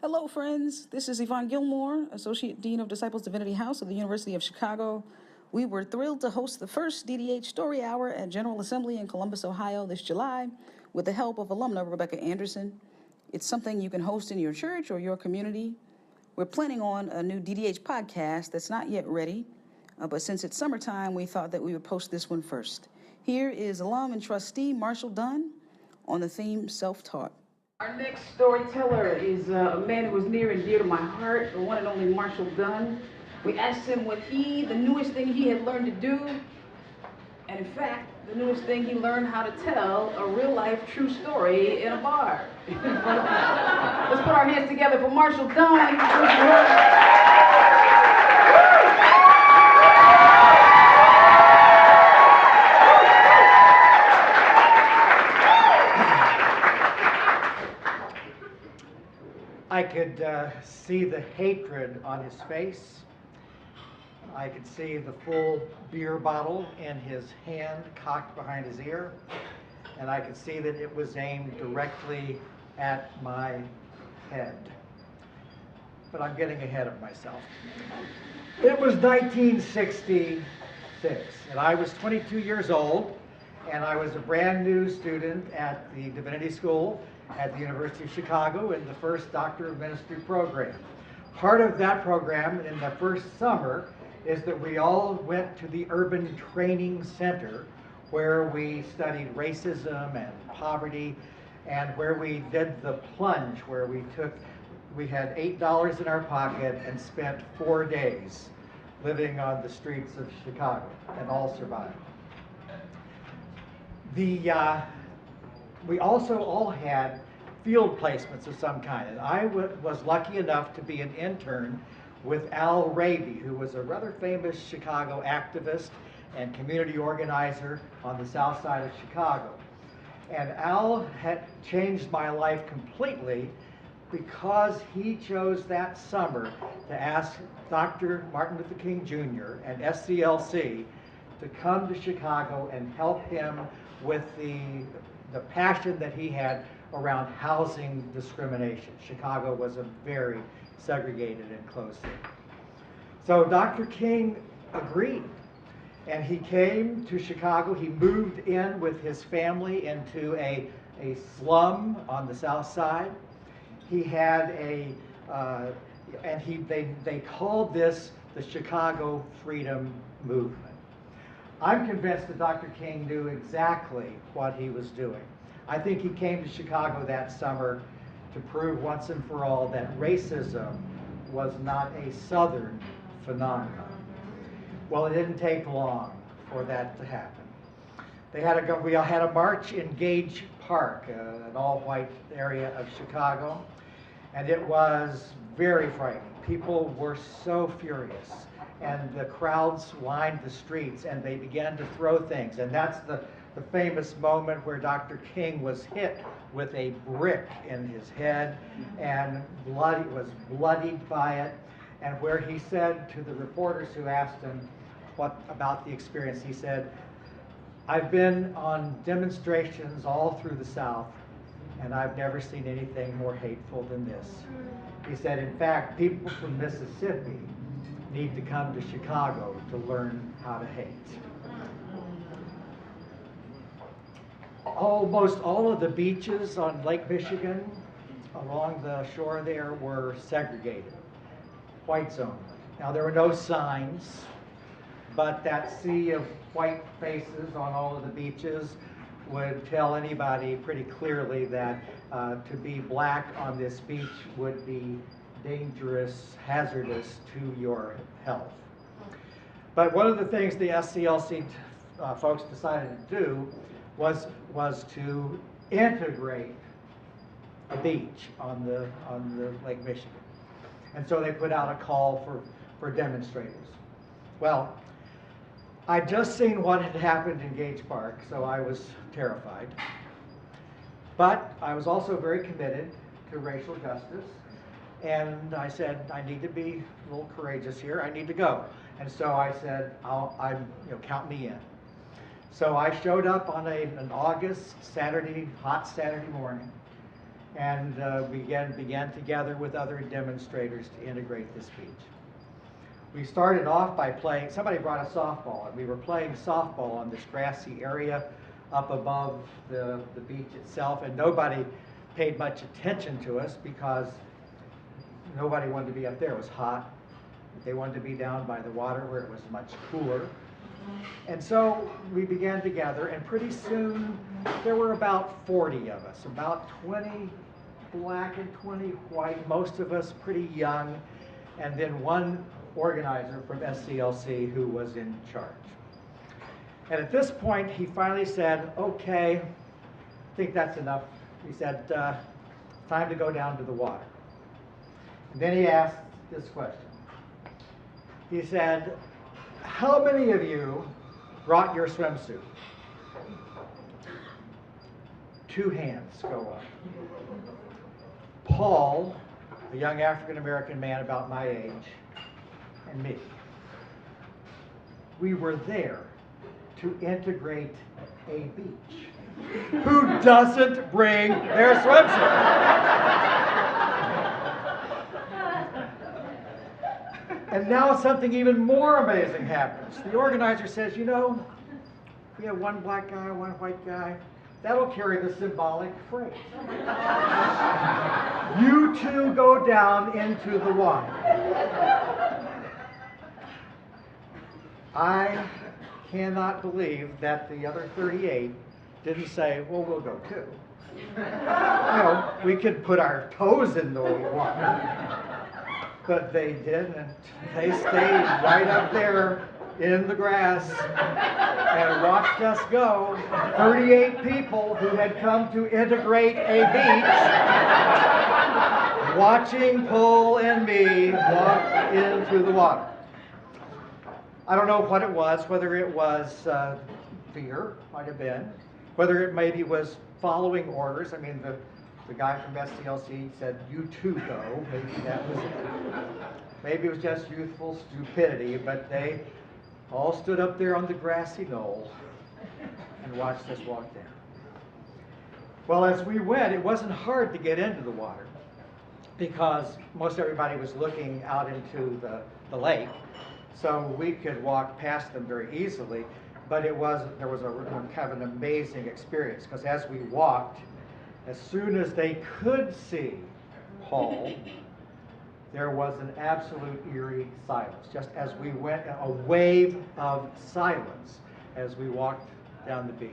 Hello, friends. This is Yvonne Gilmore, Associate Dean of Disciples Divinity House of the University of Chicago. We were thrilled to host the first DDH Story Hour at General Assembly in Columbus, Ohio this July with the help of alumna Rebecca Anderson. It's something you can host in your church or your community. We're planning on a new DDH podcast that's not yet ready, but since it's summertime, we thought that we would post this one first. Here is alum and trustee Marshall Dunn on the theme Self-Taught. Our next storyteller is a man who was near and dear to my heart, the one and only Marshall Dunn. We asked him what the newest thing he had learned to do, and in fact, the newest thing he learned how to tell a real-life true story in a bar. Let's put our hands together for Marshall Dunn. I could see the hatred on his face. I could see the full beer bottle in his hand cocked behind his ear. And I could see that it was aimed directly at my head. But I'm getting ahead of myself. It was 1966, and I was 22 years old, and I was a brand new student at the Divinity School at the University of Chicago in the first Doctor of Ministry program. Part of that program in the first summer is that we all went to the Urban Training Center where we studied racism and poverty, and where we did the plunge, where we had $8 in our pocket and spent 4 days living on the streets of Chicago, and all survived. We also all had field placements of some kind. And I was lucky enough to be an intern with Al Raby, who was a rather famous Chicago activist and community organizer on the south side of Chicago. And Al had changed my life completely because he chose that summer to ask Dr. Martin Luther King Jr. and SCLC to come to Chicago and help him with the passion that he had around housing discrimination. Chicago was a very segregated and closed city. So Dr. King agreed, and he came to Chicago. He moved in with his family into a slum on the south side. He had they called this the Chicago Freedom Movement. I'm convinced that Dr. King knew exactly what he was doing. I think he came to Chicago that summer to prove once and for all that racism was not a Southern phenomenon. Well, it didn't take long for that to happen. We all had a march in Gage Park, an all-white area of Chicago, and it was very frightening. People were so furious, and the crowds lined the streets, and they began to throw things. And that's the famous moment where Dr. King was hit with a brick in his head and was bloodied by it, and where he said to the reporters who asked him what about the experience, he said, "I've been on demonstrations all through the South, and I've never seen anything more hateful than this." He said, in fact, people from Mississippi need to come to Chicago to learn how to hate. Almost all of the beaches on Lake Michigan along the shore there were segregated, whites only. Now there were no signs, but that sea of white faces on all of the beaches would tell anybody pretty clearly that to be black on this beach would be dangerous, hazardous to your health. But one of the things the SCLC folks decided to do was to integrate a beach on the Lake Michigan. And so they put out a call for demonstrators. Well, I'd just seen what had happened in Gage Park, so I was terrified. But I was also very committed to racial justice. And I said, I need to be a little courageous here. I need to go. And so I said, count me in. So I showed up on an August hot Saturday morning, and began together with other demonstrators to integrate this beach. We started off by playing, somebody brought a softball, and we were playing softball on this grassy area up above the beach itself, and nobody paid much attention to us because nobody wanted to be up there. It was hot. They wanted to be down by the water where it was much cooler. And so we began together, and pretty soon there were about 40 of us, about 20 black and 20 white, most of us pretty young, and then one organizer from SCLC who was in charge. And at this point, he finally said, okay, I think that's enough. He said, time to go down to the water. And then he asked this question. He said, how many of you brought your swimsuit? 2 hands go up. Paul, a young African-American man about my age, and me. We were there to integrate a beach. Who doesn't bring their swimsuit? And now something even more amazing happens. The organizer says, you know, we have one black guy, one white guy. That'll carry the symbolic freight. You two go down into the water. I cannot believe that the other 38 didn't say, well, we'll go too. You know, we could put our toes in the water. But they didn't. They stayed right up there in the grass and watched us go. 38 people who had come to integrate a beach, watching Paul and me walk into the water. I don't know what it was, whether it was fear, might have been, whether it maybe was following orders. I mean, the guy from SCLC said, you too go. Maybe that was it. Maybe it was just youthful stupidity, but they all stood up there on the grassy knoll and watched us walk down. Well, as we went, it wasn't hard to get into the water because most everybody was looking out into the lake, so we could walk past them very easily, but there was a kind of an amazing experience because as we walked, as soon as they could see Paul, there was an absolute eerie silence. Just as we went, a wave of silence as we walked down the beach.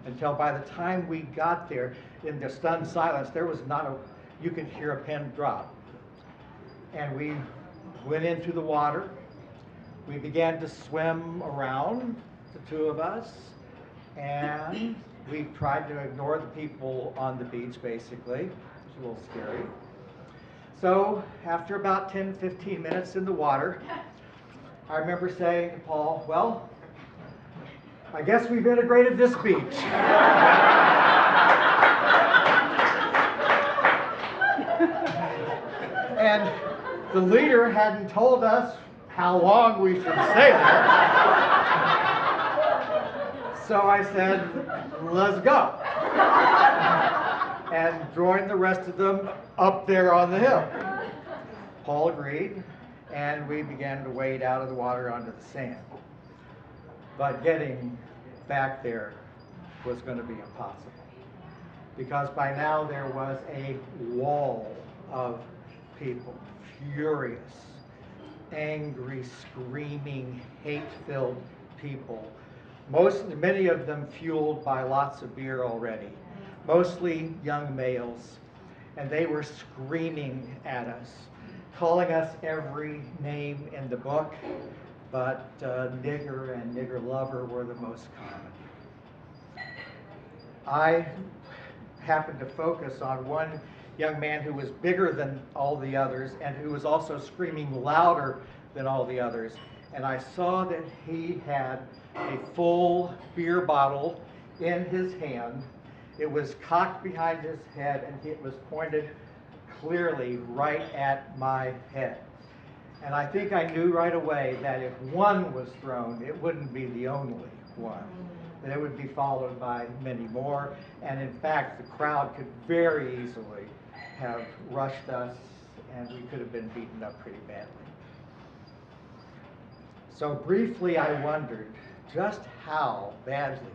Until by the time we got there, in the stunned silence, there was not a, you could hear a pin drop. And we went into the water. We began to swim around, the two of us, and we tried to ignore the people on the beach, basically. It was a little scary. So after about 10, 15 minutes in the water, I remember saying to Paul, well, I guess we've integrated this beach. And the leader hadn't told us how long we should stay there. So I said, let's go. And joined the rest of them up there on the hill. Paul agreed, and we began to wade out of the water onto the sand. But getting back there was going to be impossible, because by now there was a wall of people, furious, angry, screaming, hate-filled people, many of them fueled by lots of beer already, mostly young males, and they were screaming at us, calling us every name in the book, but nigger and nigger lover were the most common. I happened to focus on one young man who was bigger than all the others and who was also screaming louder than all the others. And I saw that he had a full beer bottle in his hand. It was cocked behind his head and it was pointed clearly right at my head. And I think I knew right away that if one was thrown, it wouldn't be the only one. that it would be followed by many more. And in fact, the crowd could very easily have rushed us, and we could have been beaten up pretty badly. So briefly, I wondered just how badly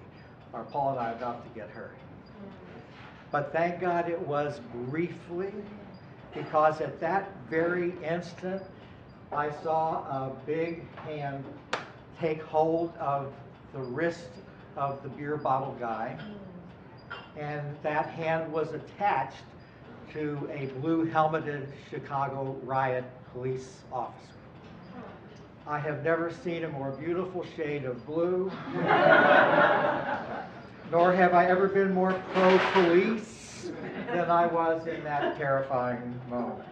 are Paul and I about to get hurt. But thank God it was briefly, because at that very instant, I saw a big hand take hold of the wrist of the beer bottle guy, and that hand was attached to a blue helmeted Chicago riot police officer. I have never seen a more beautiful shade of blue, nor have I ever been more pro-police than I was in that terrifying moment.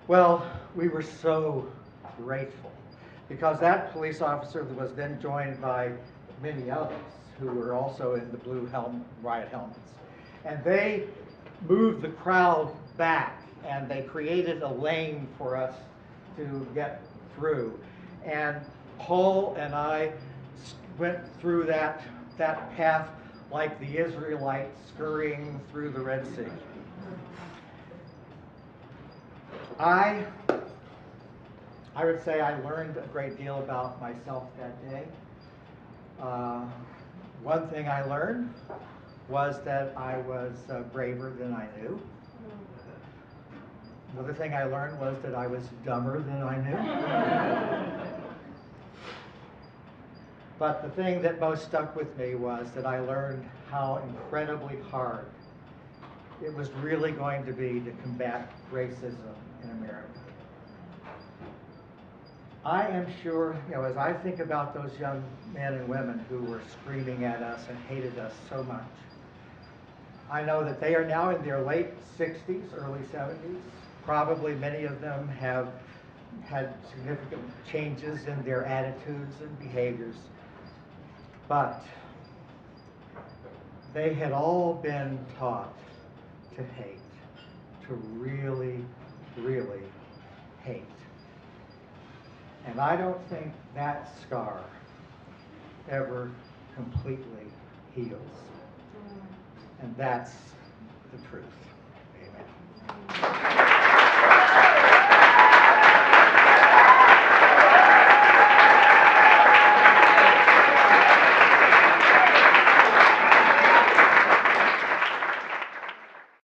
Well, we were so grateful, because that police officer was then joined by many others who were also in the blue riot helmets. And they moved the crowd back, and they created a lane for us to get through. And Paul and I went through that path like the Israelites scurrying through the Red Sea. I would say I learned a great deal about myself that day. One thing I learned was that I was braver than I knew. Another thing I learned was that I was dumber than I knew. But the thing that most stuck with me was that I learned how incredibly hard it was really going to be to combat racism in America. I am sure, as I think about those young men and women who were screaming at us and hated us so much, I know that they are now in their late 60s, early 70s. Probably many of them have had significant changes in their attitudes and behaviors. But they had all been taught to hate, to really, really hate. And I don't think that scar ever completely heals. And that's the truth. Amen.